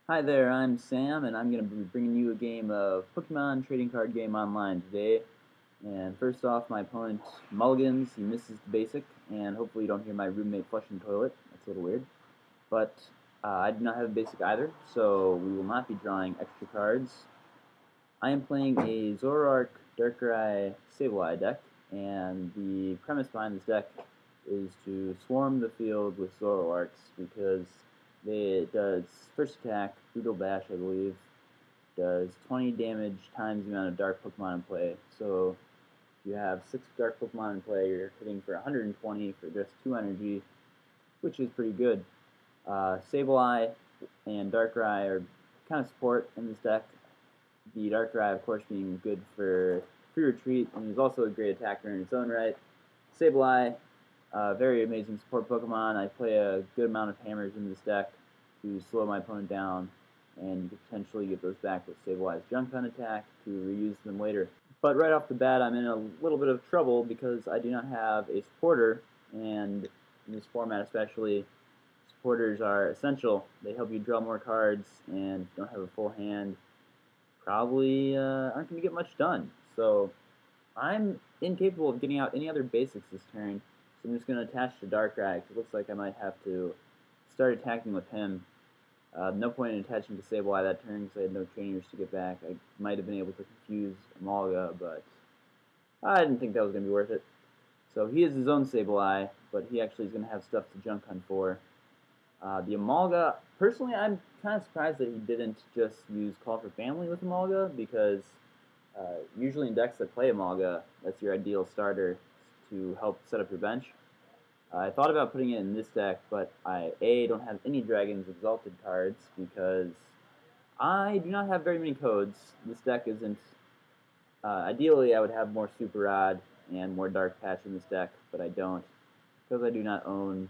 Hi there, I'm Sam, and I'm going to be bringing you a game of Pokemon Trading Card Game Online today. And first off, my opponent mulligans. He misses the basic, and hopefully you don't hear my roommate flushing the toilet. That's a little weird. But I do not have a basic either, so we will not be drawing extra cards. I am playing a Zoroark Darkrai Sableye deck, and the premise behind this deck is to swarm the field with Zoroarks because it does first attack, Brutal Bash, I believe, does 20 damage times the amount of dark Pokemon in play. So if you have 6 dark Pokemon in play, you're hitting for 120 for just 2 energy, which is pretty good. Sableye and Darkrai are kind of support in this deck. The Darkrai, of course, being good for free retreat, and he's also a great attacker in its own right. Sableye, very amazing support Pokemon. I play a good amount of hammers in this deck to slow my opponent down, and you could potentially get those back with Sableye's Junk Hunt attack to reuse them later. But right off the bat, I'm in a little bit of trouble because I do not have a supporter, and in this format especially, supporters are essential. They help you draw more cards, and if you don't have a full hand, probably aren't going to get much done. So I'm incapable of getting out any other basics this turn, so I'm just going to attach to Darkrai, because it looks like I might have to start attacking with him. No point in attaching to Sableye that turn because I had no trainers to get back. I might have been able to confuse Amalga, but I didn't think that was going to be worth it. So he is his own Sableye, but he actually is going to have stuff to junk hunt for. The Amalga, personally, I'm kind of surprised that he didn't just use Call for Family with Amalga, because usually in decks that play Amalga, that's your ideal starter to help set up your bench. I thought about putting it in this deck, but I don't have any Dragon's Exalted cards because I do not have very many codes. This deck isn't. Ideally, I would have more Super Rod and more Dark Patch in this deck, but I don't because I do not own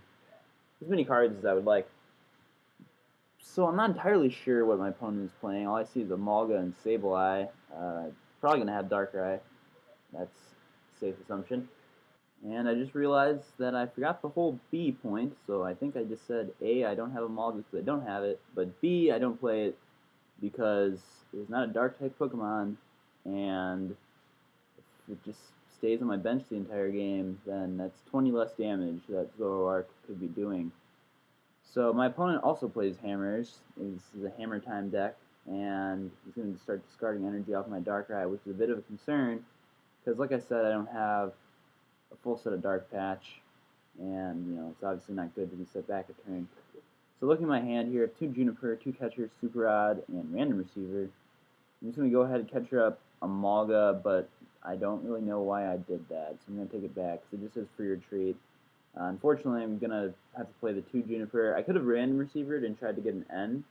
as many cards as I would like. So I'm not entirely sure what my opponent is playing. All I see is Amalga and Sableye. Probably going to have Darkrai. That's a safe assumption. And I just realized that I forgot the whole B point, so I think I just said A, I don't have Amalga because I don't have it, but B, I don't play it because it's not a Dark-type Pokemon, and if it just stays on my bench the entire game, then that's 20 less damage that Zoroark could be doing. So my opponent also plays Hammers. This is a Hammer Time deck, and he's going to start discarding energy off my Darkrai, which is a bit of a concern, because like I said, I don't have a full set of Dark Patch, and it's obviously not good to be set back a turn. So looking at my hand here, I have 2 Juniper, 2 Catcher, Super Rod, and Random Receiver. I'm just going to go ahead and catcher up Amalga, but I don't really know why I did that, so I'm going to take it back, because it just says free retreat. Unfortunately, I'm going to have to play the 2 Juniper. I could have Random Receivered and tried to get an N,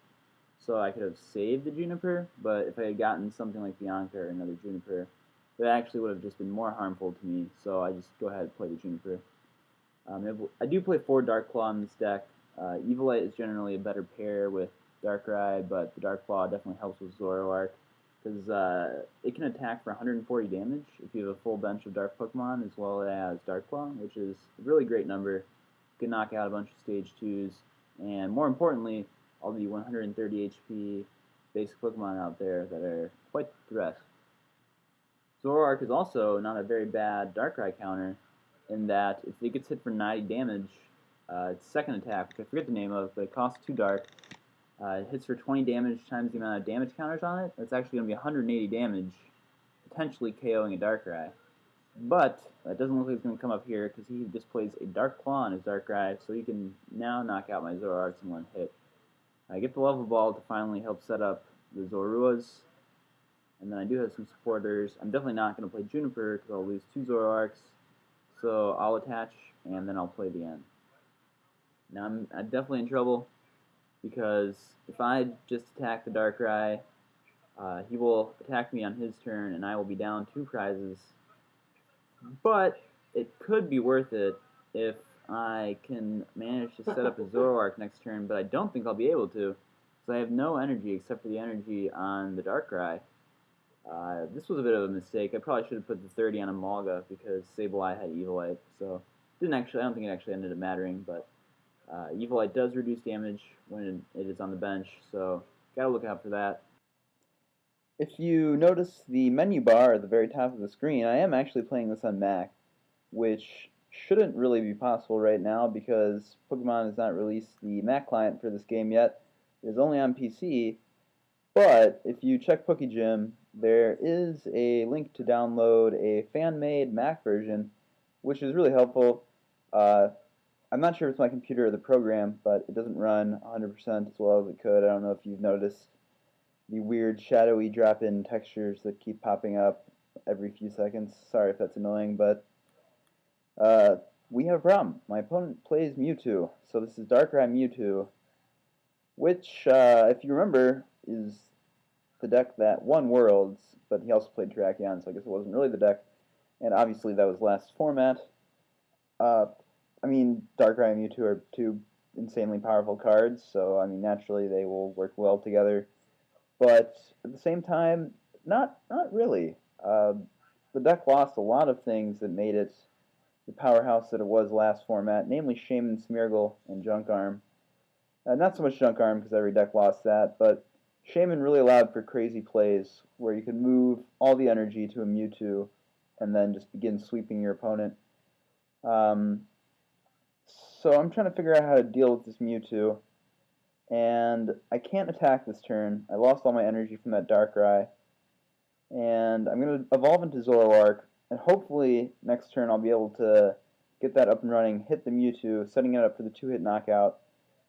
so I could have saved the Juniper, but if I had gotten something like Bianca or another Juniper, that actually would have just been more harmful to me, so I just go ahead and play the Juniper. I do play 4 Dark Claw in this deck. Evilite is generally a better pair with Darkrai, but the Dark Claw definitely helps with Zoroark, because it can attack for 140 damage if you have a full bench of Dark Pokemon, as well as Dark Claw, which is a really great number. You can knock out a bunch of Stage 2s, and more importantly, all the 130 HP basic Pokemon out there that are quite the threat. Zoroark is also not a very bad Darkrai counter, in that if it gets hit for 90 damage, its second attack, which I forget the name of, but it costs 2 Dark, it hits for 20 damage times the amount of damage counters on it. That's actually going to be 180 damage, potentially KOing a Darkrai. But that doesn't look like it's going to come up here because he displays a Dark Claw on his Darkrai, so he can now knock out my Zoroarks in one hit. I get the Level Ball to finally help set up the Zoruas, and then I do have some supporters. I'm definitely not going to play Juniper because I'll lose 2 Zoroarks, so I'll attach and then I'll play the end. Now I'm definitely in trouble because if I just attack the Darkrai, he will attack me on his turn and I will be down 2 prizes. But it could be worth it if I can manage to set up a Zoroark next turn, but I don't think I'll be able to because I have no energy except for the energy on the Darkrai. This was a bit of a mistake. I probably should have put the 30 on Amalga because Sableye had Evilite, so I don't think it actually ended up mattering, but Evilite does reduce damage when it is on the bench, so Gotta look out for that. If you notice the menu bar at the very top of the screen, I am actually playing this on Mac, which shouldn't really be possible right now because Pokemon has not released the Mac client for this game yet. It is only on PC, but if you check PokeGym, there is a link to download a fan-made Mac version, which is really helpful. Uh, I'm not sure if it's my computer or the program, but it doesn't run 100% as well as it could. I don't know if you've noticed the weird shadowy drop-in textures that keep popping up every few seconds. Sorry if that's annoying, but uh, we have a problem. My opponent plays Mewtwo, so this is Darkrai Mewtwo, which, if you remember, is the deck that won Worlds, but he also played Terrakion, so I guess it wasn't really the deck. And obviously that was last format. Uh, I mean, Darkrai and Mewtwo are two insanely powerful cards, so I mean naturally they will work well together. But at the same time, not really. The deck lost a lot of things that made it the powerhouse that it was last format, namely Shaman, Smeargle, and Junk Arm. Not so much Junk Arm because every deck lost that, but Shaman really allowed for crazy plays where you could move all the energy to a Mewtwo and then just begin sweeping your opponent. Um, so I'm trying to figure out how to deal with this Mewtwo, and I can't attack this turn. I lost all my energy from that Darkrai, and I'm going to evolve into Zoroark, and hopefully next turn I'll be able to get that up and running, hit the Mewtwo, setting it up for the 2-hit knockout.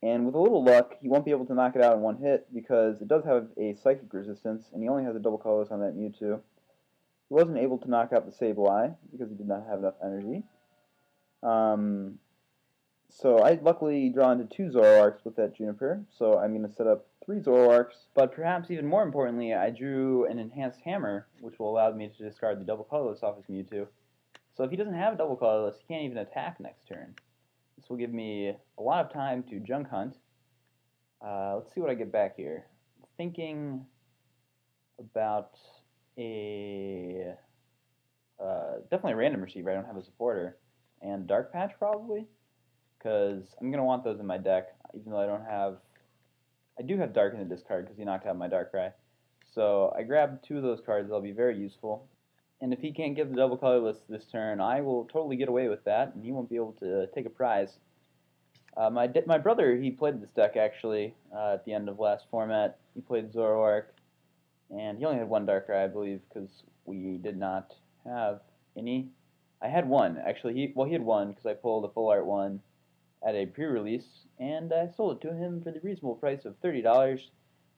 And with a little luck, he won't be able to knock it out in one hit because it does have a psychic resistance, and he only has a double colorless on that Mewtwo. He wasn't able to knock out the Sableye because he did not have enough energy. So I luckily draw into 2 Zoroarks with that Juniper, so I'm going to set up 3 Zoroarks. But perhaps even more importantly, I drew an Enhanced Hammer, which will allow me to discard the double colorless off his Mewtwo. So if he doesn't have a double colorless, he can't even attack next turn. This will give me a lot of time to junk hunt. Let's see what I get back here. Thinking about a definitely a random receiver. I don't have a supporter, and Dark Patch probably, because I'm gonna want those in my deck. Even though I do have Dark in the discard because he knocked out my Darkrai. So I grabbed 2 of those cards. They'll be very useful. And if he can't get the double colorless this turn, I will totally get away with that, and he won't be able to take a prize. My brother, he played this deck actually at the end of last format. He played Zoroark, and he only had 1 Darkrai, I believe, because we did not have any. I had 1 actually. He had 1 because I pulled a full art one at a pre-release, and I sold it to him for the reasonable price of $30,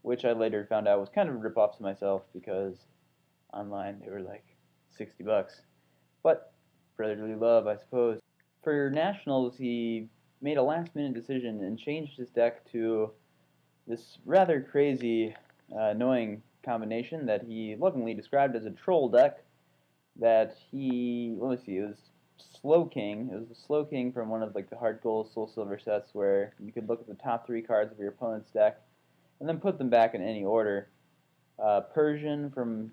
which I later found out was kind of a rip-off to myself because online they were like $60. But brotherly love, I suppose. For Nationals, he made a last-minute decision and changed his deck to this rather crazy, annoying combination that he lovingly described as a troll deck. That let me see, it was Slow King. It was the Slow King from one of like the Hard Gold, Soul Silver sets where you could look at the top 3 cards of your opponent's deck and then put them back in any order. Persian from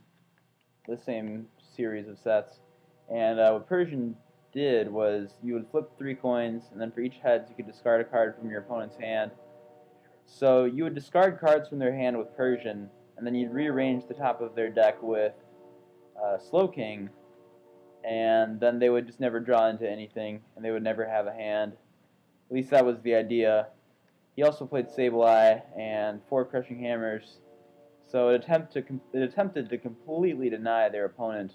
the same series of sets, and what Persian did was you would flip 3 coins, and then for each heads you could discard a card from your opponent's hand. So you would discard cards from their hand with Persian, and then you'd rearrange the top of their deck with Slow King, and then they would just never draw into anything, and they would never have a hand. At least that was the idea. He also played Sableye and 4 Crushing Hammers, so it attempted to completely deny their opponent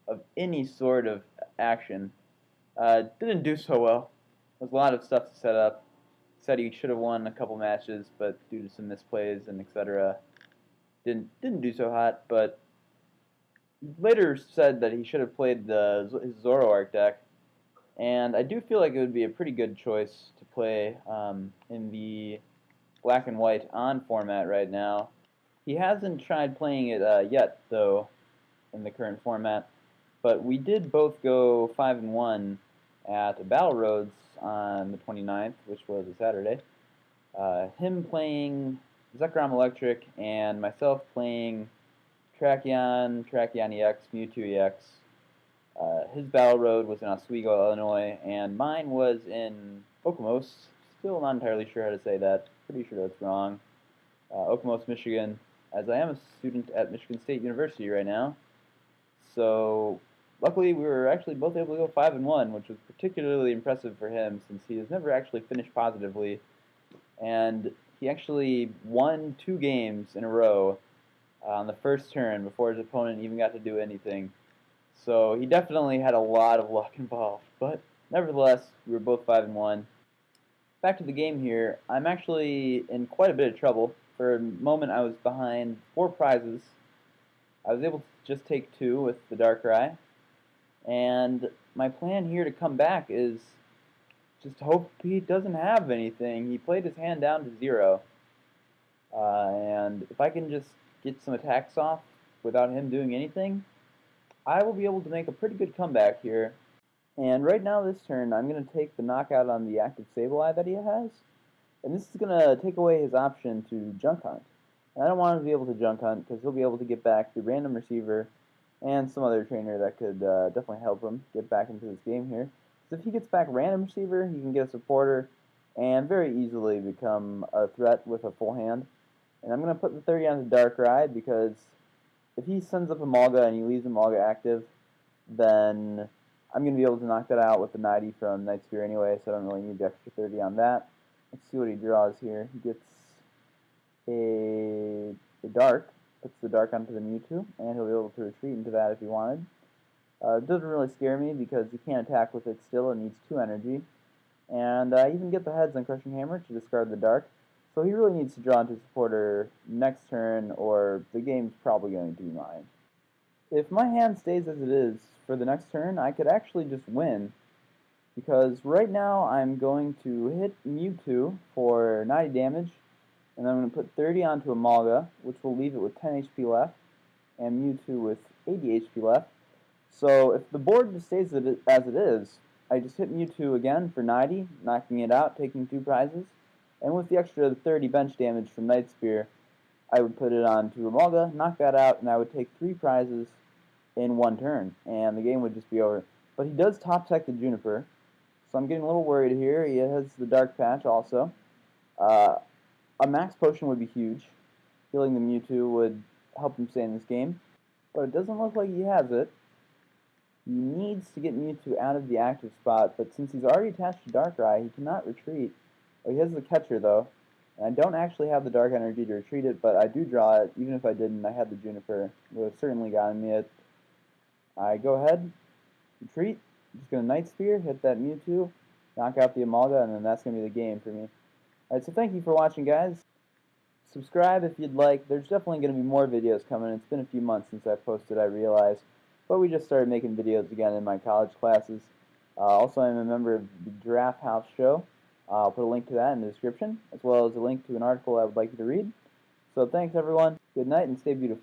of any sort of action. Didn't do so well. There was a lot of stuff to set up. Said he should have won a couple matches, but due to some misplays and etc., didn't do so hot. But later said that he should have played his Zoroark deck, and I do feel like it would be a pretty good choice to play in the black and white on format right now. He hasn't tried playing it yet, though, in the current format. But we did both go 5-1 at Battle Roads on the 29th, which was a Saturday. Him playing Zekrom Electric and myself playing Tracheon EX, Mewtwo EX. His Battle Road was in Oswego, Illinois, and mine was in Okemos. Still not entirely sure how to say that. Pretty sure that's wrong. Okemos, Michigan, as I am a student at Michigan State University right now. So luckily we were actually both able to go 5-1, which was particularly impressive for him since he has never actually finished positively, and he actually won 2 games in a row on the first turn before his opponent even got to do anything. So he definitely had a lot of luck involved, but nevertheless, we were both 5-1. Back to the game here, I'm actually in quite a bit of trouble. For a moment, I was behind 4 prizes. I was able to just take 2 with the Darkrai, and my plan here to come back is just hope he doesn't have anything. He played his hand down to 0, and if I can just get some attacks off without him doing anything, I will be able to make a pretty good comeback here. And right now this turn, I'm going to take the knockout on the active Sableye that he has, and this is going to take away his option to Junk Hunt. And I don't want him to be able to Junk Hunt because he'll be able to get back the random receiver and some other trainer that could definitely help him get back into this game here. Because if he gets back random receiver, he can get a supporter and very easily become a threat with a full hand. And I'm going to put the 30 on the Darkrai because if he sends up a Malga and he leaves a Malga active, then I'm going to be able to knock that out with the 90 from Night Spear anyway, so I don't really need the extra 30 on that. Let's see what he draws here. He gets a Dark, puts the Dark onto the Mewtwo, and he'll be able to retreat into that if he wanted. It doesn't really scare me because he can't attack with it still. It needs 2 energy. And I even get the heads on Crushing Hammer to discard the Dark. So he really needs to draw into supporter next turn, or the game's probably going to be mine. If my hand stays as it is for the next turn, I could actually just win. Because right now I'm going to hit Mewtwo for 90 damage, and I'm going to put 30 onto a Malga, which will leave it with 10 HP left, and Mewtwo with 80 HP left. So if the board just stays as it is, I just hit Mewtwo again for 90, knocking it out, taking 2 prizes, and with the extra 30 bench damage from Night Spear, I would put it onto a Malga, knock that out, and I would take 3 prizes in 1 turn, and the game would just be over. But he does top tech the Juniper, so I'm getting a little worried here. He has the Dark Patch also. A Max Potion would be huge. Healing the Mewtwo would help him stay in this game, but it doesn't look like he has it. He needs to get Mewtwo out of the active spot, but since he's already attached to Darkrai, he cannot retreat. Oh, he has the catcher, though, and I don't actually have the Dark Energy to retreat it, but I do draw it. Even if I didn't, I had the Juniper. It would have certainly gotten me it. I go ahead, retreat, just going to Night Spear, hit that Mewtwo, knock out the Amalga, and then that's going to be the game for me. Alright, so thank you for watching, guys. Subscribe if you'd like. There's definitely going to be more videos coming. It's been a few months since I posted, I realize. But we just started making videos again in my college classes. Also, I'm a member of the Giraffe House Show. I'll put a link to that in the description, as well as a link to an article I would like you to read. So thanks, everyone. Good night, and stay beautiful.